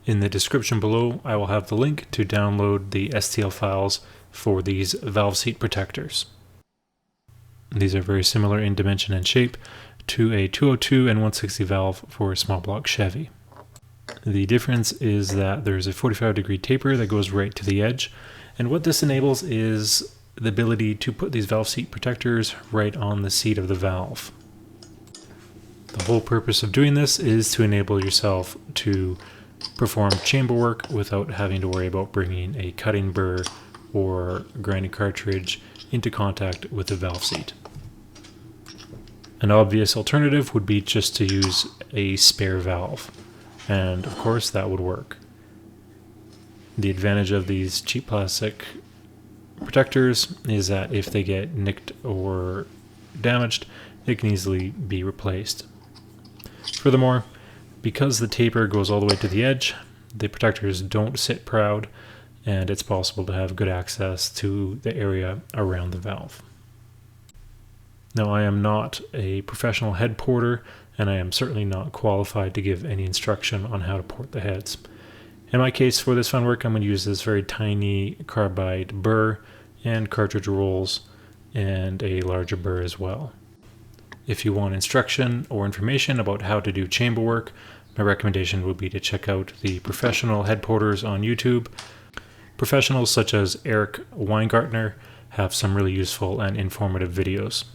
In the description below, I will have the link to download the STL files for these valve seat protectors. These are very similar in dimension and shape to a 202 and 160 valve for a small block Chevy. The difference is that there's a 45-degree taper that goes right to the edge, and what this enables is the ability to put these valve seat protectors right on the seat of the valve. The whole purpose of doing this is to enable yourself to perform chamber work without having to worry about bringing a cutting burr or grinding cartridge into contact with the valve seat. An obvious alternative would be just to use a spare valve, and of course that would work. The advantage of these cheap plastic protectors is that if they get nicked or damaged, they can easily be replaced. Furthermore, because the taper goes all the way to the edge, the protectors don't sit proud, and it's possible to have good access to the area around the valve. Now, I am not a professional head porter, and I am certainly not qualified to give any instruction on how to port the heads. In my case, for this fun work, I'm going to use this very tiny carbide burr and cartridge rolls and a larger burr as well. If you want instruction or information about how to do chamber work, my recommendation would be to check out the professional head porters on YouTube. Professionals such as Eric Weingartner have some really useful and informative videos.